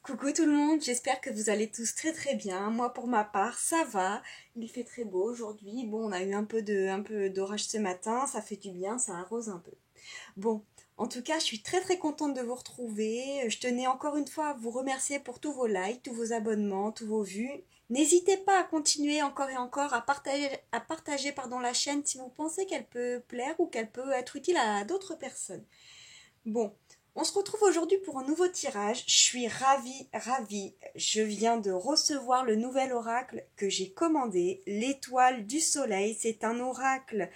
Coucou tout le monde, j'espère que vous allez tous très très bien. Moi pour ma part, ça va. Il fait très beau aujourd'hui. Bon, on a eu un peu d'orage ce matin, ça fait du bien, ça arrose un peu. Bon, en tout cas, je suis très très contente de vous retrouver. Je tenais encore une fois à vous remercier pour tous vos likes, tous vos abonnements, tous vos vues. N'hésitez pas à continuer encore et encore à partager la chaîne si vous pensez qu'elle peut plaire ou qu'elle peut être utile à d'autres personnes. Bon, on se retrouve aujourd'hui pour un nouveau tirage. Je suis ravie, ravie. Je viens de recevoir le nouvel oracle que j'ai commandé, l'étoile du soleil. C'est un oracle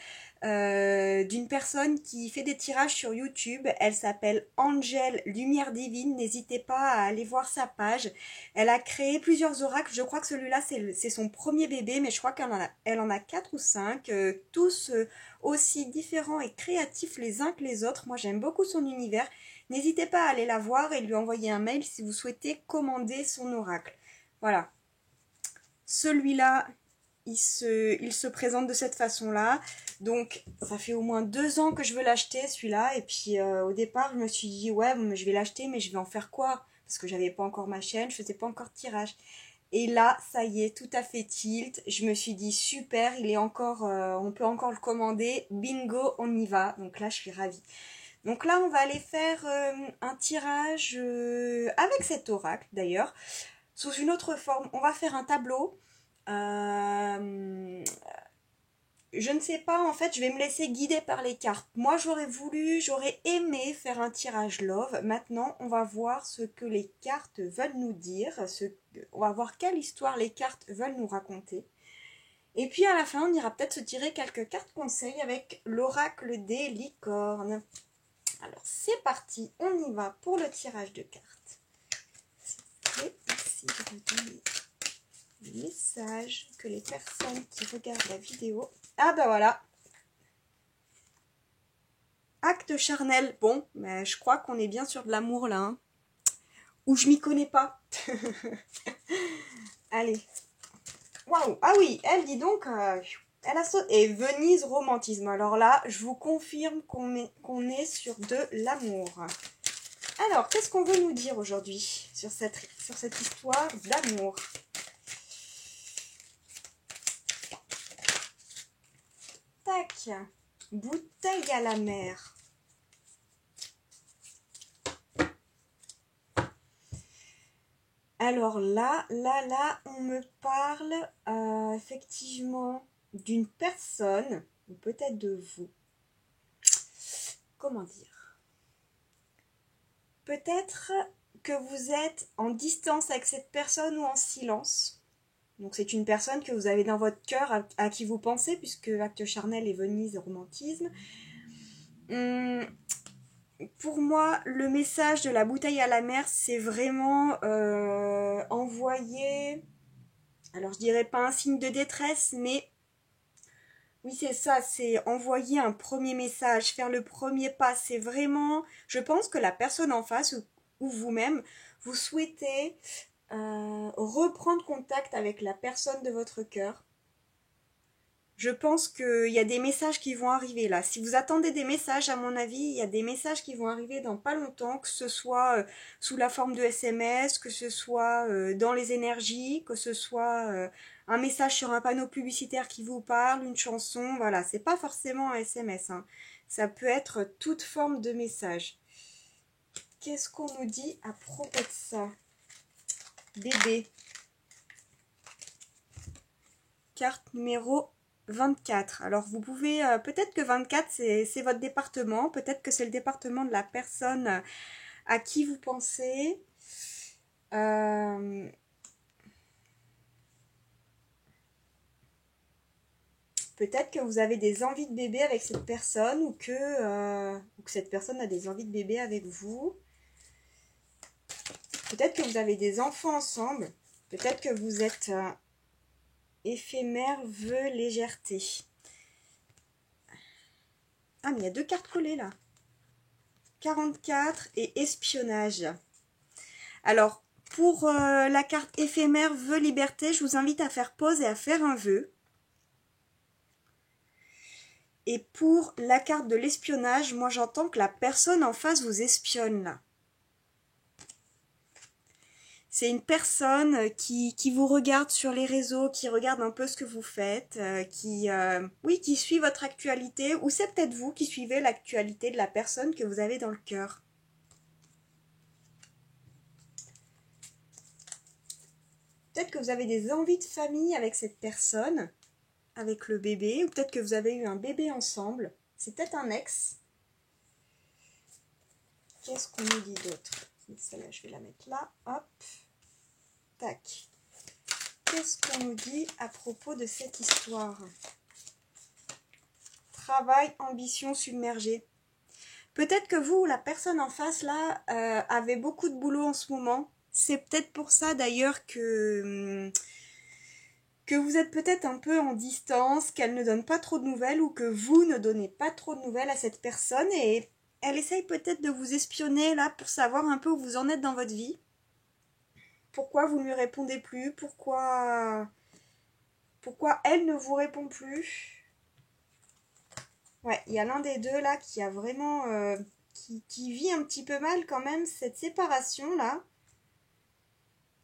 d'une personne qui fait des tirages sur YouTube. Elle s'appelle Angel Lumière Divine. N'hésitez pas à aller voir sa page. Elle a créé plusieurs oracles. Je crois que celui-là, c'est son premier bébé, mais je crois qu'elle en a 4 ou 5, tous aussi différents et créatifs les uns que les autres. Moi, j'aime beaucoup son univers. N'hésitez pas à aller la voir et lui envoyer un mail si vous souhaitez commander son oracle. Voilà. Celui-là, il se présente de cette façon-là. Donc, ça fait au moins 2 ans que je veux l'acheter, celui-là. Et puis, au départ, je me suis dit, ouais, je vais l'acheter, mais je vais en faire quoi? Parce que j'avais pas encore ma chaîne, je faisais pas encore de tirage. Et là, ça y est, tout à fait tilt. Je me suis dit, super, il est encore, on peut encore le commander. Bingo, on y va. Donc là, je suis ravie. Donc là, on va aller faire un tirage avec cet oracle, d'ailleurs, sous une autre forme. On va faire un tableau. Je ne sais pas, en fait, je vais me laisser guider par les cartes. Moi, j'aurais aimé faire un tirage love. Maintenant, on va voir ce que les cartes veulent nous dire. On va voir quelle histoire les cartes veulent nous raconter. Et puis, à la fin, on ira peut-être se tirer quelques cartes conseils avec l'oracle des licornes. Alors, c'est parti. On y va pour le tirage de cartes. Et ici, je vais donner le message que les personnes qui regardent la vidéo... Ah ben voilà, acte charnel. Bon, mais je crois qu'on est bien sur de l'amour là. Hein. Ou je m'y connais pas. Allez. Waouh. Ah oui, elle dit donc... elle a sauté. Et Venise romantisme. Alors là, je vous confirme qu'on est sur de l'amour. Alors, qu'est-ce qu'on veut nous dire aujourd'hui sur cette histoire d'amour? Tac. Bouteille à la mer. Alors là, on me parle effectivement d'une personne, ou peut-être de vous. Comment dire? Peut-être que vous êtes en distance avec cette personne ou en silence. Donc c'est une personne que vous avez dans votre cœur, à qui vous pensez, puisque acte charnel et Venise romantisme. Pour moi, le message de la bouteille à la mer, c'est vraiment envoyer, alors je dirais pas un signe de détresse, mais oui c'est ça, c'est envoyer un premier message, faire le premier pas. C'est vraiment, je pense que la personne en face ou vous-même, vous souhaitez reprendre contact avec la personne de votre cœur. Je pense qu'il y a des messages qui vont arriver là. Si vous attendez des messages, à mon avis, il y a des messages qui vont arriver dans pas longtemps, que ce soit sous la forme de SMS, que ce soit dans les énergies, que ce soit un message sur un panneau publicitaire qui vous parle, une chanson, voilà. C'est pas forcément un SMS, hein. Ça peut être toute forme de message. Qu'est-ce qu'on nous dit à propos de ça? Bébé. Carte numéro 24. Alors vous pouvez, peut-être que 24 c'est votre département, peut-être que c'est le département de la personne à qui vous pensez. Peut-être que vous avez des envies de bébé avec cette personne ou que cette personne a des envies de bébé avec vous. Peut-être que vous avez des enfants ensemble. Peut-être que vous êtes éphémère, vœu, légèreté. Ah, mais il y a 2 cartes collées là. 44 et espionnage. Alors, pour la carte éphémère, vœu, liberté, je vous invite à faire pause et à faire un vœu. Et pour la carte de l'espionnage, moi j'entends que la personne en face vous espionne là. C'est une personne qui vous regarde sur les réseaux, qui regarde un peu ce que vous faites, oui, qui suit votre actualité, ou c'est peut-être vous qui suivez l'actualité de la personne que vous avez dans le cœur. Peut-être que vous avez des envies de famille avec cette personne, avec le bébé, ou peut-être que vous avez eu un bébé ensemble. C'est peut-être un ex. Qu'est-ce qu'on nous dit d'autre? Celle-là, je vais la mettre là. Hop. Tac. Qu'est-ce qu'on nous dit à propos de cette histoire? Travail, ambition submergée. Peut-être que vous, la personne en face, là, avez beaucoup de boulot en ce moment. C'est peut-être pour ça, d'ailleurs, que vous êtes peut-être un peu en distance, qu'elle ne donne pas trop de nouvelles ou que vous ne donnez pas trop de nouvelles à cette personne et elle essaye peut-être de vous espionner là pour savoir un peu où vous en êtes dans votre vie. Pourquoi vous ne lui répondez plus? Pourquoi elle ne vous répond plus? Ouais, il y a l'un des deux là qui a vraiment... qui vit un petit peu mal quand même cette séparation là.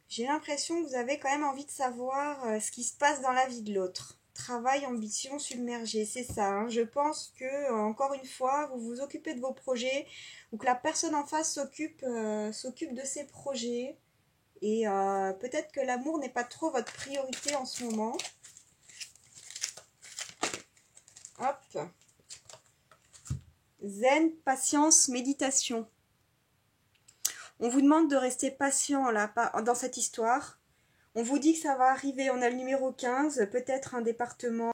J'ai l'impression que vous avez quand même envie de savoir ce qui se passe dans la vie de l'autre. Travail, ambition, submergé, c'est ça. Hein. Je pense que, encore une fois, vous vous occupez de vos projets ou que la personne en face s'occupe de ses projets. Et peut-être que l'amour n'est pas trop votre priorité en ce moment. Hop. Zen, patience, méditation. On vous demande de rester patient là, dans cette histoire. On vous dit que ça va arriver, on a le numéro 15, peut-être un département.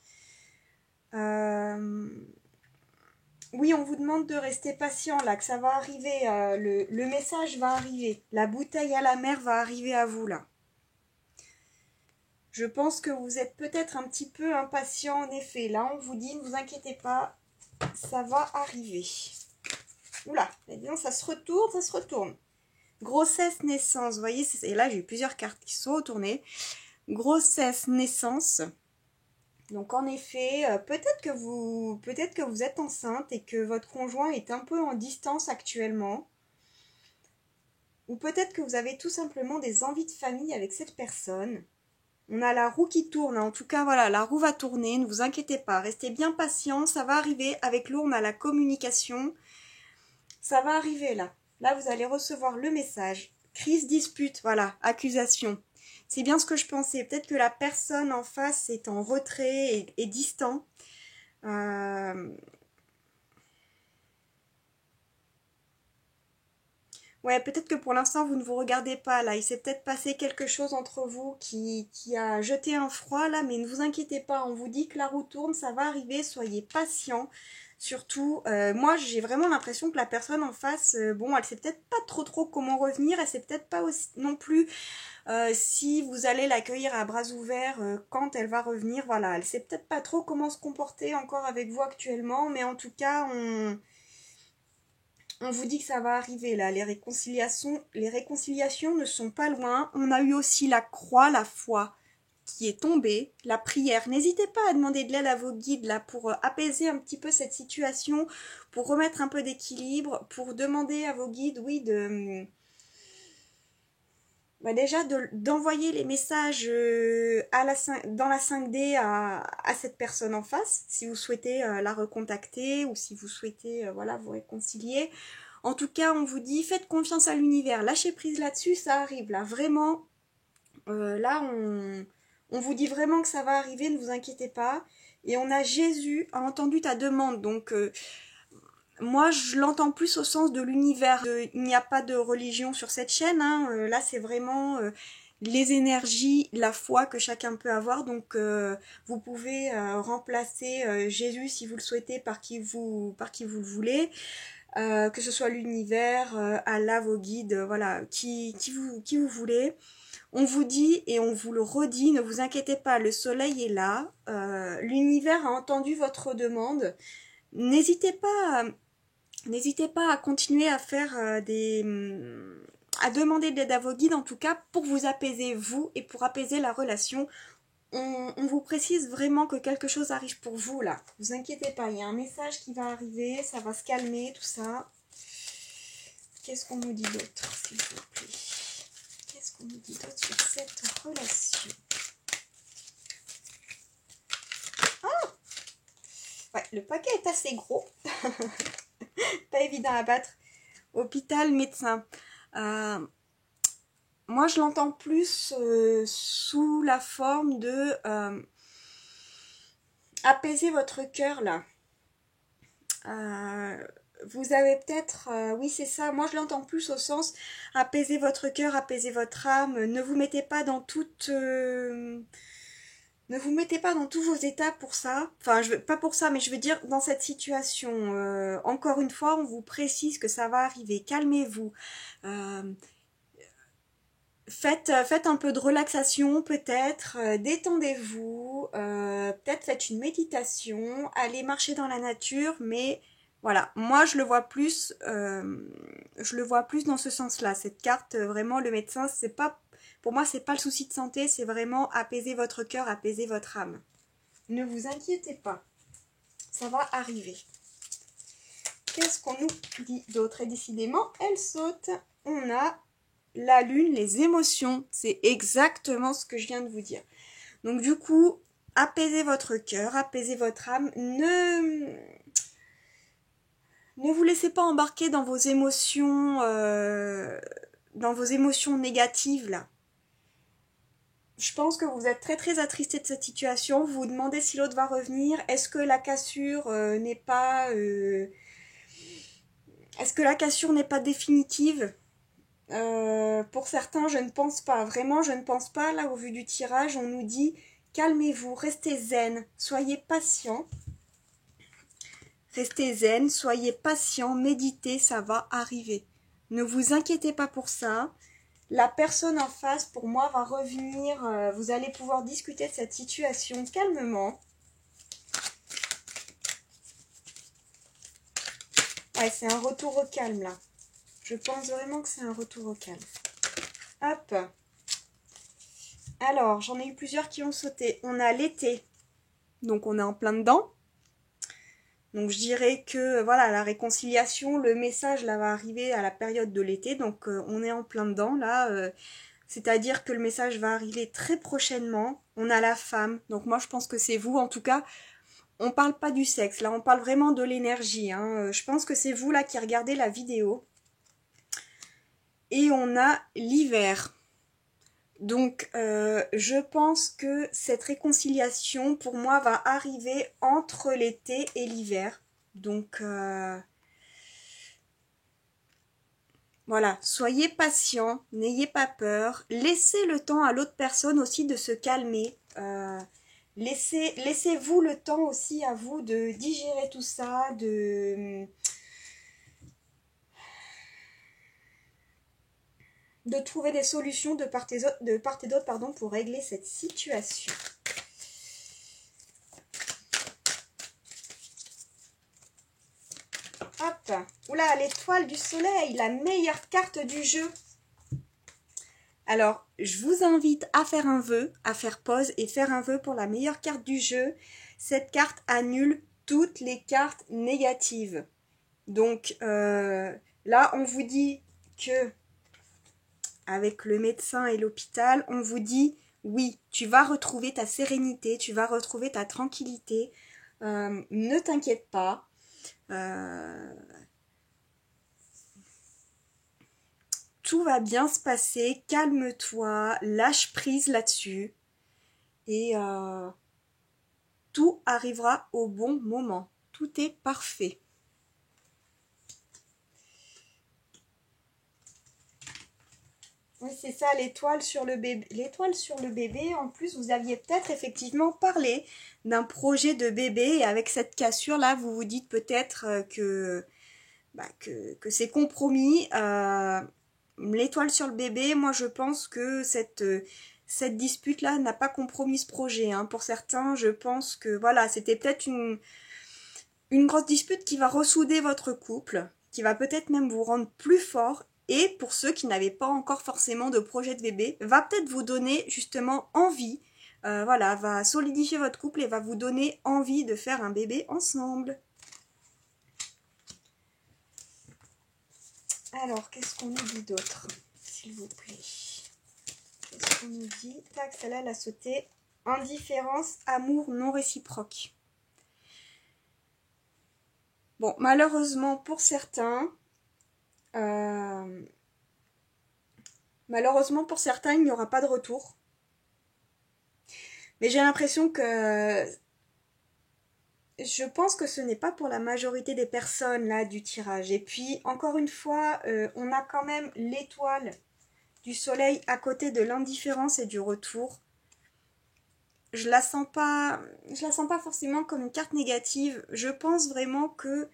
Oui, on vous demande de rester patient là, que ça va arriver, le message va arriver. La bouteille à la mer va arriver à vous là. Je pense que vous êtes peut-être un petit peu impatient en effet. Là, on vous dit, ne vous inquiétez pas, ça va arriver. Oula, disons, ça se retourne, ça se retourne. Grossesse, naissance, vous voyez, et là j'ai eu plusieurs cartes qui sont retournées. Grossesse, naissance. Donc en effet, peut-être que vous êtes enceinte et que votre conjoint est un peu en distance actuellement. Ou peut-être que vous avez tout simplement des envies de famille avec cette personne. On a la roue qui tourne, en tout cas voilà, la roue va tourner, ne vous inquiétez pas, restez bien patient, ça va arriver. Avec l'eau, on a la communication. Ça va arriver là. Là, vous allez recevoir le message. Crise, dispute, voilà, accusation. C'est bien ce que je pensais. Peut-être que la personne en face est en retrait et distant. Ouais, peut-être que pour l'instant, vous ne vous regardez pas là. Il s'est peut-être passé quelque chose entre vous qui a jeté un froid là, mais ne vous inquiétez pas. On vous dit que la roue tourne, ça va arriver. Soyez patient. Surtout, moi j'ai vraiment l'impression que la personne en face, bon, elle sait peut-être pas trop comment revenir, elle sait peut-être pas aussi, non plus si vous allez l'accueillir à bras ouverts quand elle va revenir, voilà, elle sait peut-être pas trop comment se comporter encore avec vous actuellement, mais en tout cas, on vous dit que ça va arriver là, les réconciliations ne sont pas loin, on a eu aussi la croix, la foi, qui est tombée, la prière. N'hésitez pas à demander de l'aide à vos guides là pour apaiser un petit peu cette situation, pour remettre un peu d'équilibre, pour demander à vos guides, oui, déjà d'envoyer les messages dans la 5D à cette personne en face, si vous souhaitez la recontacter ou si vous souhaitez voilà, vous réconcilier. En tout cas, on vous dit, faites confiance à l'univers, lâchez prise là-dessus, ça arrive là, vraiment. Là, on vous dit vraiment que ça va arriver, ne vous inquiétez pas. Et on a Jésus a entendu ta demande. Donc, moi, je l'entends plus au sens de l'univers. Il n'y a pas de religion sur cette chaîne. Hein. Là, c'est vraiment les énergies, la foi que chacun peut avoir. Donc, vous pouvez remplacer Jésus, si vous le souhaitez, par qui vous le voulez. Que ce soit l'univers, Allah, vos guides, voilà, qui vous voulez. On vous dit et on vous le redit, ne vous inquiétez pas, le soleil est là, l'univers a entendu votre demande. N'hésitez pas à continuer à faire à demander de l'aide à vos guides, en tout cas pour vous apaiser vous et pour apaiser la relation. On vous précise vraiment que quelque chose arrive pour vous là. Ne vous inquiétez pas, il y a un message qui va arriver, ça va se calmer, tout ça. Qu'est-ce qu'on nous dit d'autre, s'il vous plaît? Qu'est-ce qu'on nous dit d'autre sur cette relation? Ah ouais, le paquet est assez gros. Pas évident à battre. Hôpital, médecin. Moi, je l'entends plus sous la forme de apaiser votre cœur, là. Vous avez peut-être, oui c'est ça, moi je l'entends plus au sens apaiser votre cœur, apaiser votre âme, ne vous mettez pas dans toute... ne vous mettez pas dans tous vos états pour ça, enfin pas pour ça mais je veux dire dans cette situation, encore une fois on vous précise que ça va arriver, calmez-vous, faites un peu de relaxation peut-être, détendez-vous, peut-être faites une méditation, allez marcher dans la nature, mais voilà, moi je le vois plus dans ce sens-là. Cette carte, vraiment le médecin, c'est pas, pour moi c'est pas le souci de santé, c'est vraiment apaiser votre cœur, apaiser votre âme. Ne vous inquiétez pas, ça va arriver. Qu'est-ce qu'on nous dit d'autre? Et décidément, elle saute. On a la lune, les émotions, c'est exactement ce que je viens de vous dire. Donc du coup, apaisez votre cœur, apaisez votre âme, ne vous laissez pas embarquer dans vos émotions négatives là. Je pense que vous êtes très très attristé de cette situation, vous vous demandez si l'autre va revenir, est-ce que la cassure n'est pas définitive? Pour certains, je ne pense pas. Vraiment, je ne pense pas. Là, au vu du tirage, on nous dit calmez-vous, restez zen, soyez patient. Restez zen, soyez patient, méditez, ça va arriver. Ne vous inquiétez pas pour ça. La personne en face, pour moi, va revenir. Vous allez pouvoir discuter de cette situation calmement. Ouais, c'est un retour au calme, là. Je pense vraiment que c'est un retour au calme. Hop. Alors, j'en ai eu plusieurs qui ont sauté. On a l'été. Donc, on est en plein dedans. Donc, je dirais que, voilà, la réconciliation, le message, là, va arriver à la période de l'été. Donc, on est en plein dedans, là. C'est-à-dire que le message va arriver très prochainement. On a la femme. Donc, moi, je pense que c'est vous. En tout cas, on parle pas du sexe. Là, on parle vraiment de l'énergie. Hein. Je pense que c'est vous, là, qui regardez la vidéo. Et on a l'hiver. Donc, je pense que cette réconciliation, pour moi, va arriver entre l'été et l'hiver. Donc, voilà, soyez patient, n'ayez pas peur. Laissez le temps à l'autre personne aussi de se calmer. Laissez-vous le temps aussi à vous de digérer tout ça, de trouver des solutions de part et d'autre, pardon, pour régler cette situation. Hop, oula, l'étoile du soleil, la meilleure carte du jeu. Alors, je vous invite à faire un vœu, à faire pause et faire un vœu pour la meilleure carte du jeu. Cette carte annule toutes les cartes négatives. Donc, là, on vous dit que avec le médecin et l'hôpital, on vous dit oui, tu vas retrouver ta sérénité, tu vas retrouver ta tranquillité, ne t'inquiète pas, tout va bien se passer, calme-toi, lâche prise là-dessus et tout arrivera au bon moment, tout est parfait. Oui, c'est ça, l'étoile sur le bébé. L'étoile sur le bébé, en plus, vous aviez peut-être effectivement parlé d'un projet de bébé et avec cette cassure-là, vous vous dites peut-être que c'est compromis. L'étoile sur le bébé, moi je pense que cette dispute-là n'a pas compromis ce projet. Hein. Pour certains, je pense que voilà, c'était peut-être une grosse dispute qui va ressouder votre couple, qui va peut-être même vous rendre plus fort. Et pour ceux qui n'avaient pas encore forcément de projet de bébé, va peut-être vous donner justement envie, voilà, va solidifier votre couple et va vous donner envie de faire un bébé ensemble. Alors, qu'est-ce qu'on nous dit d'autre, s'il vous plaît? on nous dit, tac, celle-là, elle a sauté. Indifférence, amour non réciproque. Bon, malheureusement pour certains, il n'y aura pas de retour. Mais j'ai l'impression que je pense que ce n'est pas pour la majorité des personnes là du tirage. Et puis encore une fois, on a quand même l'étoile du soleil à côté de l'indifférence et du retour. Je la sens pas forcément comme une carte négative. Je pense vraiment que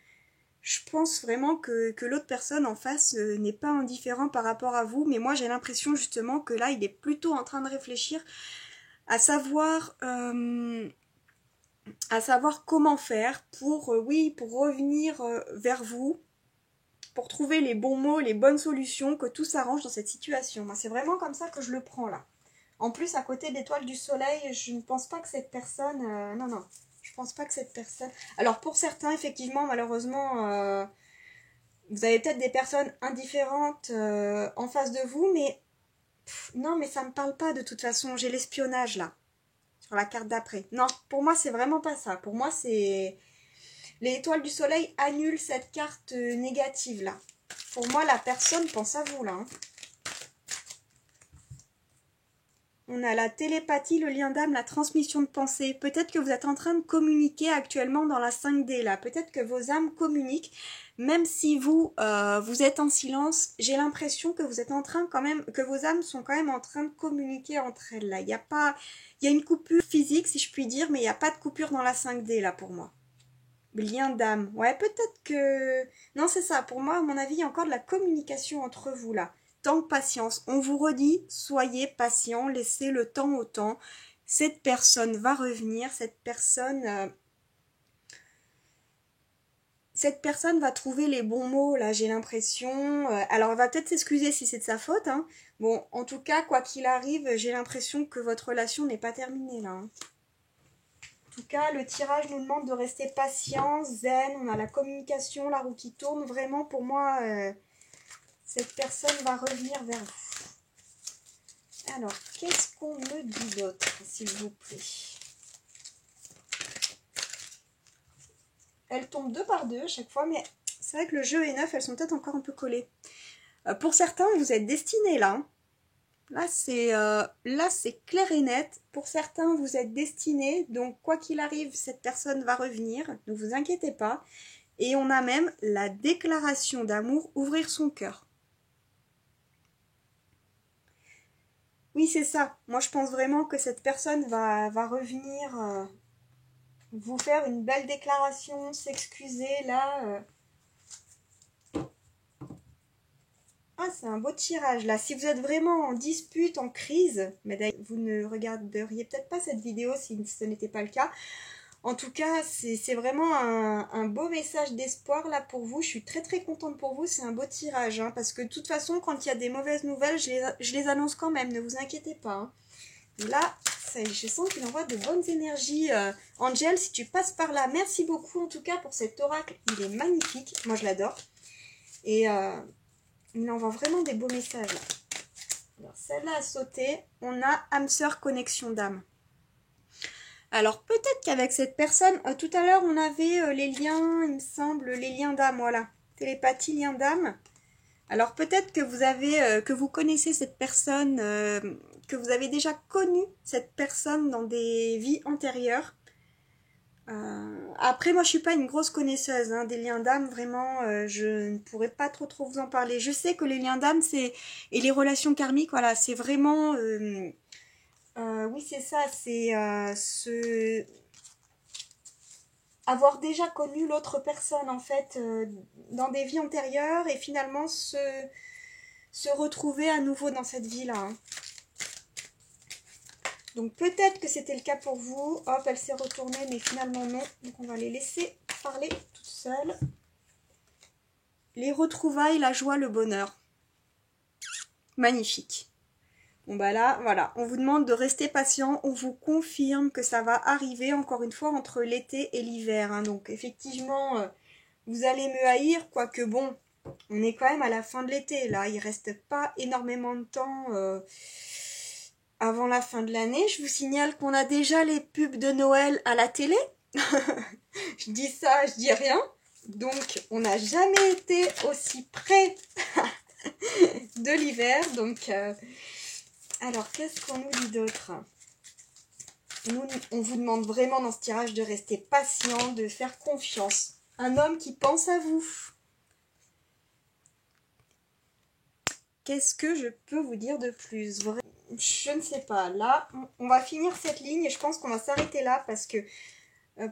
l'autre personne en face n'est pas indifférent par rapport à vous, mais moi j'ai l'impression justement que là il est plutôt en train de réfléchir à savoir comment faire pour revenir vers vous, pour trouver les bons mots, les bonnes solutions, que tout s'arrange dans cette situation. Moi c'est vraiment comme ça que je le prends là. En plus, à côté de l'étoile du soleil, je ne pense pas que cette personne... non, je pense pas que cette personne... Alors, pour certains, effectivement, malheureusement, vous avez peut-être des personnes indifférentes en face de vous, mais... non, mais ça me parle pas de toute façon. J'ai l'espionnage, là, sur la carte d'après. Non, pour moi, c'est vraiment pas ça. Pour moi, c'est... L'étoile du soleil annule cette carte négative, là. Pour moi, la personne pense à vous, là, hein. On a la télépathie, le lien d'âme, la transmission de pensée. Peut-être que vous êtes en train de communiquer actuellement dans la 5D là. Peut-être que vos âmes communiquent. Même si vous êtes en silence, j'ai l'impression que vous êtes en train quand même, que vos âmes sont quand même en train de communiquer entre elles là. Il y a une coupure physique si je puis dire, mais il n'y a pas de coupure dans la 5D là pour moi. Lien d'âme. Ouais, peut-être que... Non, c'est ça. Pour moi, à mon avis, il y a encore de la communication entre vous là. Temps de patience. On vous redit, soyez patient, laissez le temps au temps. Cette personne va revenir, cette personne va trouver les bons mots, là, j'ai l'impression. Alors, elle va peut-être s'excuser si c'est de sa faute, hein. Bon, en tout cas, quoi qu'il arrive, j'ai l'impression que votre relation n'est pas terminée, là, hein. En tout cas, le tirage nous demande de rester patient, zen, on a la communication, la roue qui tourne. Vraiment, pour moi... cette personne va revenir vers vous. Alors, qu'est-ce qu'on me dit d'autre, s'il vous plaît? Elles tombent deux par deux à chaque fois, mais c'est vrai que le jeu est neuf, elles sont peut-être encore un peu collées. Pour certains, vous êtes destinés là. Là, c'est clair et net. Pour certains, vous êtes destinés. Donc, quoi qu'il arrive, cette personne va revenir. Ne vous inquiétez pas. Et on a même la déclaration d'amour, ouvrir son cœur. Oui, c'est ça. Moi, je pense vraiment que cette personne va revenir vous faire une belle déclaration, s'excuser, là. Ah, c'est un beau tirage, là. Si vous êtes vraiment en dispute, en crise, mais d'ailleurs, vous ne regarderiez peut-être pas cette vidéo si ce n'était pas le cas. En tout cas, c'est vraiment un beau message d'espoir, là, pour vous. Je suis très, très contente pour vous. C'est un beau tirage, hein, parce que de toute façon, quand il y a des mauvaises nouvelles, je les annonce quand même. Ne vous inquiétez pas, hein. Là, je sens qu'il envoie de bonnes énergies. Angel, si tu passes par là, merci beaucoup en tout cas pour cet oracle. Il est magnifique. Moi, je l'adore. Et il envoie vraiment des beaux messages. Alors, celle-là a sauté. On a âme sœur connexion d'âme. Alors, peut-être qu'avec cette personne, tout à l'heure, on avait les liens, il me semble, les liens d'âme, voilà. Télépathie, lien d'âme. Alors, peut-être que vous connaissez cette personne... que vous avez déjà connu cette personne dans des vies antérieures. Après, moi, je suis pas une grosse connaisseuse hein, des liens d'âme, vraiment, je ne pourrais pas trop vous en parler. Je sais que les liens d'âme, et les relations karmiques, voilà, c'est vraiment... oui, c'est ça, c'est avoir déjà connu l'autre personne, en fait, dans des vies antérieures, et finalement se retrouver à nouveau dans cette vie-là, hein. Donc peut-être que c'était le cas pour vous. Hop, elle s'est retournée, mais finalement non. Donc on va les laisser parler toutes seules. Les retrouvailles, la joie, le bonheur. Magnifique. Bon bah là, voilà. On vous demande de rester patient. On vous confirme que ça va arriver, encore une fois, entre l'été et l'hiver, hein. Donc effectivement, vous allez me haïr, quoique bon, on est quand même à la fin de l'été. Là, il reste pas énormément de temps... avant la fin de l'année. Je vous signale qu'on a déjà les pubs de Noël à la télé. Je dis ça, je dis rien. Donc, on n'a jamais été aussi près de l'hiver. Donc, alors, qu'est-ce qu'on nous dit d'autre? Nous, on vous demande vraiment dans ce tirage de rester patient, de faire confiance. Un homme qui pense à vous. Qu'est-ce que je peux vous dire de plus? Je ne sais pas. Là, on va finir cette ligne et je pense qu'on va s'arrêter là parce que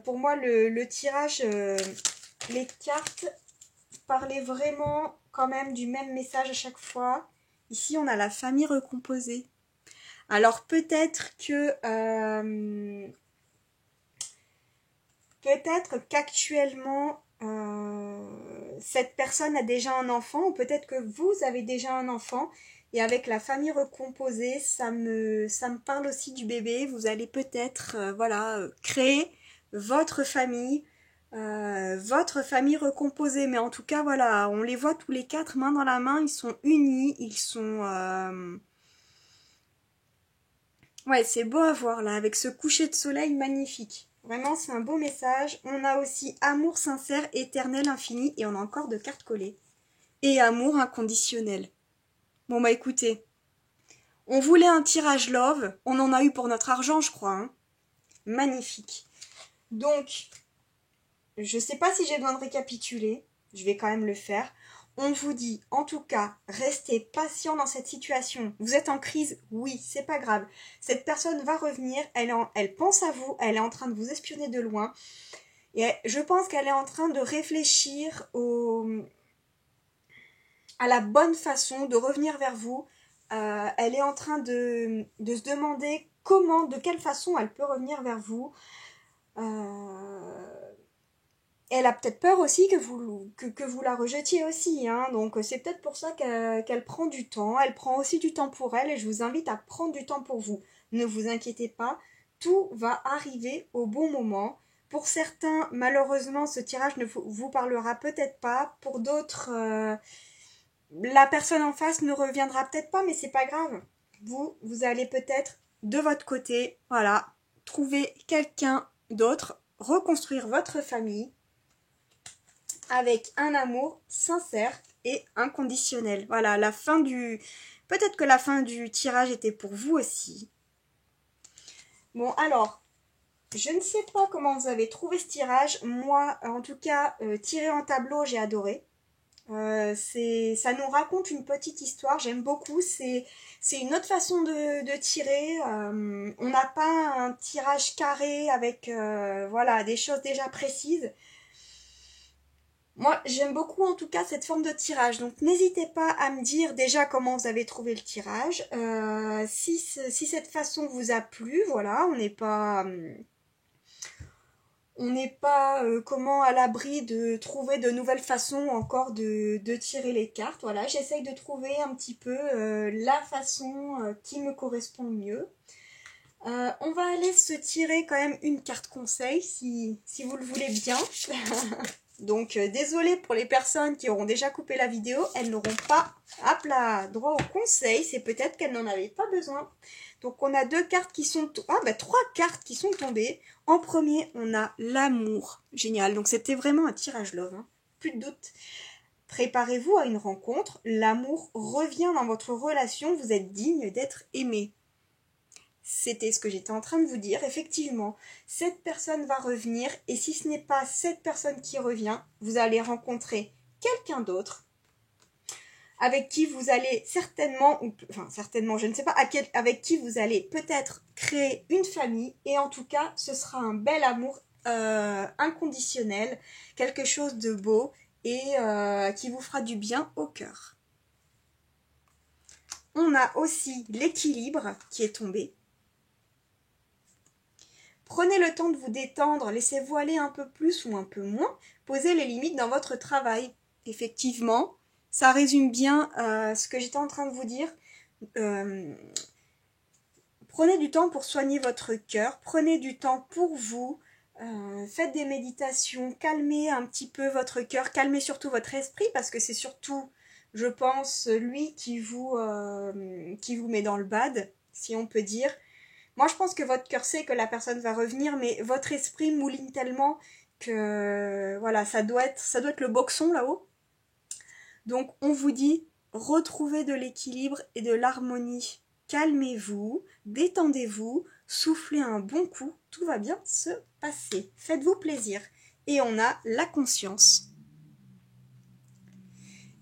pour moi, le tirage, les cartes parlaient vraiment quand même du même message à chaque fois. Ici, on a la famille recomposée. Alors peut-être qu'actuellement cette personne a déjà un enfant, ou peut-être que vous avez déjà un enfant, et avec la famille recomposée, ça me parle aussi du bébé. Vous allez peut-être créer votre famille recomposée. Mais en tout cas, voilà, on les voit tous les quatre main dans la main, ils sont unis, ils sont... Ouais, c'est beau à voir là, avec ce coucher de soleil magnifique. Vraiment, c'est un beau message. On a aussi amour sincère, éternel, infini, et on a encore deux cartes collées. Et amour inconditionnel. Bon bah écoutez, on voulait un tirage love, on en a eu pour notre argent, je crois. Hein. Magnifique. Donc, je sais pas si j'ai besoin de récapituler, je vais quand même le faire. On vous dit, en tout cas, restez patient dans cette situation. Vous êtes en crise? Oui, c'est pas grave. Cette personne va revenir, elle pense à vous, elle est en train de vous espionner de loin. Et je pense qu'elle est en train de réfléchir à la bonne façon de revenir vers vous. Elle est en train de se demander comment, de quelle façon elle peut revenir vers vous. Elle a peut-être peur aussi que vous la rejetiez aussi, hein. Donc c'est peut-être pour ça qu'elle prend du temps. Elle prend aussi du temps pour elle et je vous invite à prendre du temps pour vous. Ne vous inquiétez pas, tout va arriver au bon moment. Pour certains, malheureusement, ce tirage ne vous parlera peut-être pas. Pour d'autres, la personne en face ne reviendra peut-être pas, mais c'est pas grave. Vous allez peut-être de votre côté, voilà, trouver quelqu'un d'autre, reconstruire votre famille avec un amour sincère et inconditionnel. Voilà, peut-être que la fin du tirage était pour vous aussi. Bon, alors, je ne sais pas comment vous avez trouvé ce tirage. Moi, en tout cas, tirer en tableau, j'ai adoré. Ça nous raconte une petite histoire, j'aime beaucoup. C'est une autre façon de tirer. On n'a pas un tirage carré avec voilà, des choses déjà précises. Moi, j'aime beaucoup en tout cas cette forme de tirage. Donc, n'hésitez pas à me dire déjà comment vous avez trouvé le tirage. Si cette façon vous a plu, voilà, on n'est pas comment à l'abri de trouver de nouvelles façons encore de tirer les cartes. Voilà, j'essaye de trouver un petit peu la façon qui me correspond le mieux. On va aller se tirer quand même une carte conseil si vous le voulez bien. Donc désolée pour les personnes qui auront déjà coupé la vidéo, elles n'auront pas droit au conseil, c'est peut-être qu'elles n'en avaient pas besoin. Donc on a trois cartes qui sont tombées. En premier, on a l'amour. Génial, donc c'était vraiment un tirage love, hein. Plus de doute. Préparez-vous à une rencontre, l'amour revient dans votre relation, vous êtes digne d'être aimé. C'était ce que j'étais en train de vous dire. Effectivement, cette personne va revenir et si ce n'est pas cette personne qui revient, vous allez rencontrer quelqu'un d'autre avec qui vous allez certainement, je ne sais pas, avec qui vous allez peut-être créer une famille et en tout cas, ce sera un bel amour inconditionnel, quelque chose de beau et qui vous fera du bien au cœur. On a aussi l'équilibre qui est tombé. Prenez le temps de vous détendre, laissez-vous aller un peu plus ou un peu moins, posez les limites dans votre travail. Effectivement, ça résume bien ce que j'étais en train de vous dire. Prenez du temps pour soigner votre cœur, prenez du temps pour vous, faites des méditations, calmez un petit peu votre cœur, calmez surtout votre esprit parce que c'est surtout, je pense, lui qui vous met dans le bad. si on peut dire. Moi, je pense que votre cœur sait que la personne va revenir, mais votre esprit mouline tellement que, voilà, ça doit être le boxon là-haut. Donc, on vous dit, retrouvez de l'équilibre et de l'harmonie. Calmez-vous, détendez-vous, soufflez un bon coup, tout va bien se passer. Faites-vous plaisir. Et on a la conscience.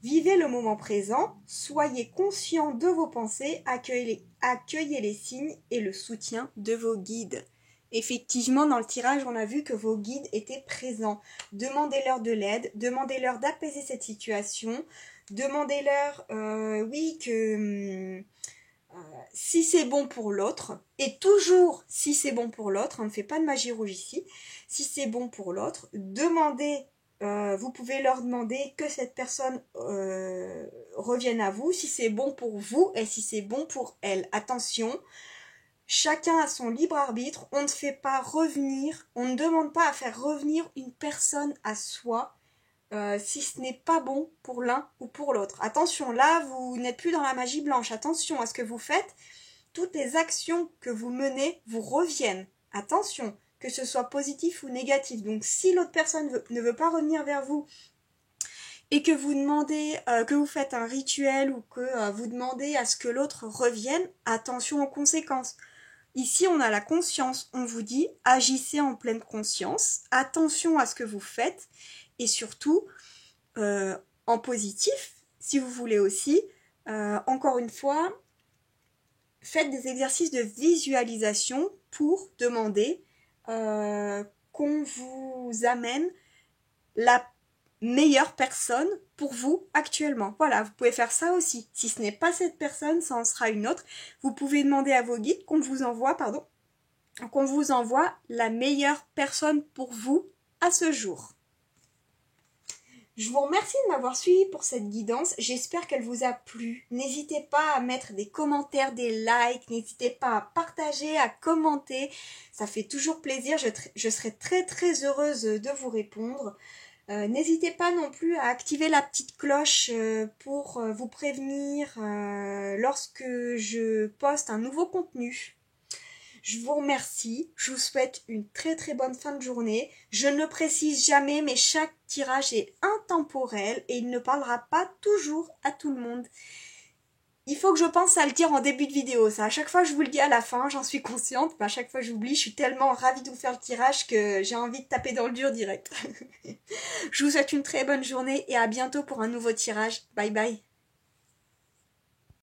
Vivez le moment présent, soyez conscient de vos pensées, accueillez les signes et le soutien de vos guides. Effectivement, dans le tirage, on a vu que vos guides étaient présents. Demandez-leur de l'aide, demandez-leur d'apaiser cette situation, demandez-leur, oui, que si c'est bon pour l'autre, et toujours si c'est bon pour l'autre, on ne fait pas de magie rouge ici, si c'est bon pour l'autre, demandez. Vous pouvez leur demander que cette personne revienne à vous, si c'est bon pour vous et si c'est bon pour elle. Attention, chacun a son libre arbitre, on ne fait pas revenir, on ne demande pas à faire revenir une personne à soi si ce n'est pas bon pour l'un ou pour l'autre. Attention, là, vous n'êtes plus dans la magie blanche, attention à ce que vous faites, toutes les actions que vous menez vous reviennent. Attention, que ce soit positif ou négatif. Donc si l'autre personne ne veut pas revenir vers vous et que vous demandez, que vous faites un rituel ou que vous demandez à ce que l'autre revienne, attention aux conséquences. Ici, on a la conscience. On vous dit, agissez en pleine conscience. Attention à ce que vous faites. Et surtout, en positif, si vous voulez aussi, encore une fois, faites des exercices de visualisation pour demander qu'on vous amène la meilleure personne pour vous actuellement. Voilà, vous pouvez faire ça aussi. Si ce n'est pas cette personne, ça en sera une autre. Vous pouvez demander à vos guides qu'on vous envoie la meilleure personne pour vous à ce jour. Je vous remercie de m'avoir suivi pour cette guidance. J'espère qu'elle vous a plu. N'hésitez pas à mettre des commentaires, des likes. N'hésitez pas à partager, à commenter. Ça fait toujours plaisir. Je serai très très heureuse de vous répondre. N'hésitez pas non plus à activer la petite cloche pour vous prévenir lorsque je poste un nouveau contenu. Je vous remercie, je vous souhaite une très très bonne fin de journée. Je ne précise jamais, mais chaque tirage est intemporel et il ne parlera pas toujours à tout le monde. Il faut que je pense à le dire en début de vidéo, ça. À chaque fois, je vous le dis à la fin, j'en suis consciente. Mais à chaque fois, j'oublie. Je suis tellement ravie de vous faire le tirage que j'ai envie de taper dans le dur direct. Je vous souhaite une très bonne journée et à bientôt pour un nouveau tirage. Bye bye.